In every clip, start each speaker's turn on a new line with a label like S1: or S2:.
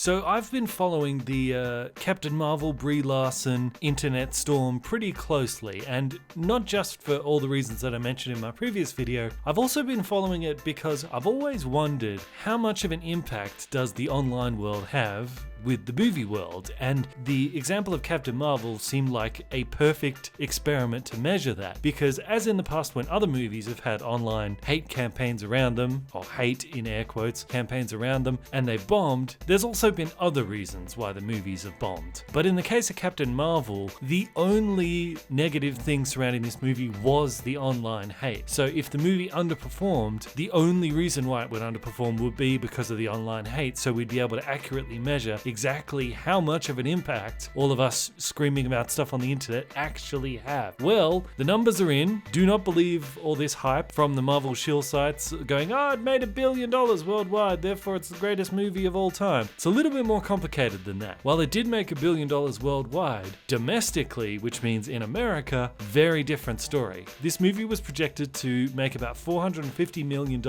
S1: So I've been following the Captain Marvel Brie Larson internet storm pretty closely, and not just for all the reasons that I mentioned in my previous video. I've also been following it because I've always wondered how much of an impact does the online world have with the movie world, and the example of Captain Marvel seemed like a perfect experiment to measure that, because as in the past when other movies have had online hate campaigns around them, or hate in air quotes campaigns around them, and they've bombed, there's also been other reasons why the movies have bombed. But in the case of Captain Marvel, the only negative thing surrounding this movie was the online hate. So if the movie underperformed, the only reason why it would underperform would be because of the online hate, so we'd be able to accurately measure exactly how much of an impact all of us screaming about stuff on the internet actually have. Well, the numbers are in. Do not believe all this hype from the Marvel shill sites going, oh, it made $1 billion worldwide, therefore it's the greatest movie of all time. It's a little bit more complicated than that. While it did make $1 billion worldwide, domestically, which means in America, very different story. This movie was projected to make about $450 million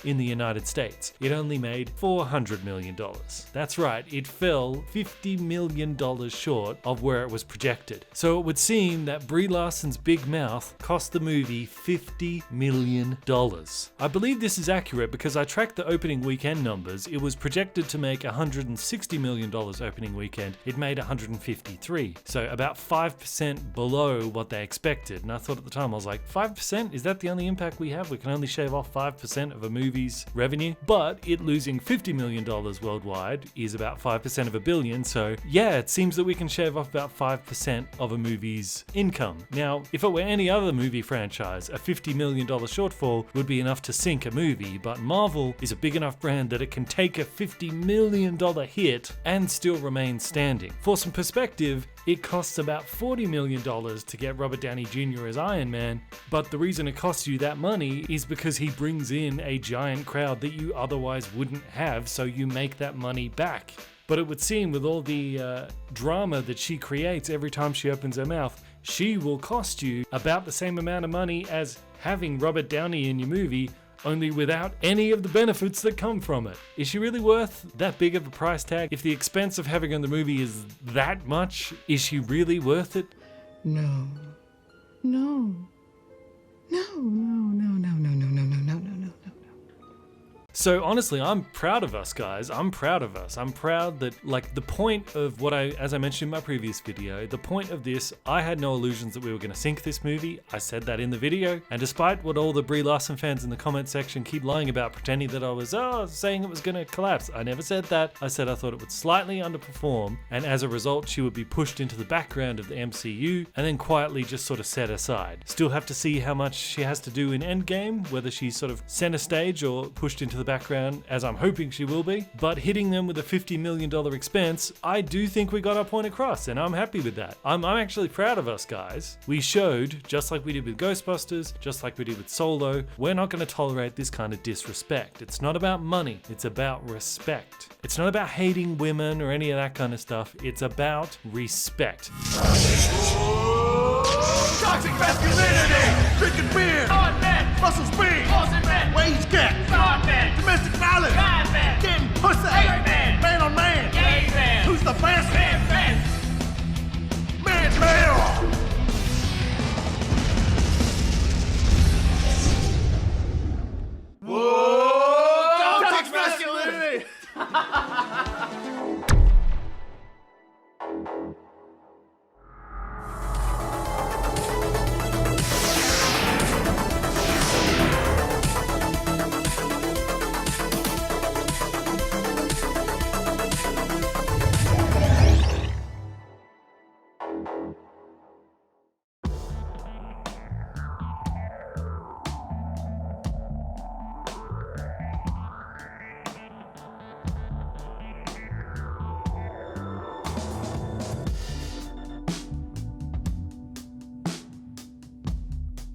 S1: in the United States. It only made $400 million. That's right, it fell $50 million short of where it was projected. So it would seem that Brie Larson's big mouth cost the movie $50 million. I believe this is accurate because I tracked the opening weekend numbers. It was projected to make $160 million opening weekend. It made 153. So about 5% below what they expected. And I thought at the time, I was like, 5%? Is that the only impact we have? We can only shave off 5% of a movie's revenue? But it losing $50 million worldwide is about 5% of $1 billion, so yeah, it seems that we can shave off about 5% of a movie's income. Now, if it were any other movie franchise, a $50 million shortfall would be enough to sink a movie, but Marvel is a big enough brand that it can take a $50 million hit and still remain standing. For some perspective, it costs about $40 million to get Robert Downey Jr. as Iron Man, but the reason it costs you that money is because he brings in a giant crowd that you otherwise wouldn't have, so you make that money back. But it would seem with all the drama that she creates every time she opens her mouth, she will cost you about the same amount of money as having Robert Downey in your movie, only without any of the benefits that come from it. Is she really worth that big of a price tag? If the expense of having her in the movie is that much, is she really worth it?
S2: No. No. No, no, no, no, no, no, no, no, no, no, no.
S1: So honestly, I'm proud of us, guys. I'm proud of us. I'm proud that, like, the point of what as I mentioned in my previous video, the point of this, I had no illusions that we were going to sink this movie. I said that in the video. And despite what all the Brie Larson fans in the comment section keep lying about, pretending that I was, saying it was going to collapse, I never said that. I said I thought it would slightly underperform, and as a result, she would be pushed into the background of the MCU, and then quietly just sort of set aside. Still have to see how much she has to do in Endgame, whether she's sort of center stage or pushed into the background, as I'm hoping she will be. But hitting them with a $50 million expense, I do think we got our point across, and I'm happy with that. I'm actually proud of us, guys. We showed, just like we did with Ghostbusters, just like we did with Solo, we're not going to tolerate this kind of disrespect. It's not about money, it's about respect. It's not about hating women or any of that kind of stuff. It's about respect.
S3: Toxic masculinity! Drinking beer! Hard men! Muscle speed! Closet men! Wage gap! Fraud men! Domestic violence! Bad men! Getting pussy! Hate men! Man on man! Gay man! Who's the best? Man best! Man's male! Whoa! Toxic masculinity!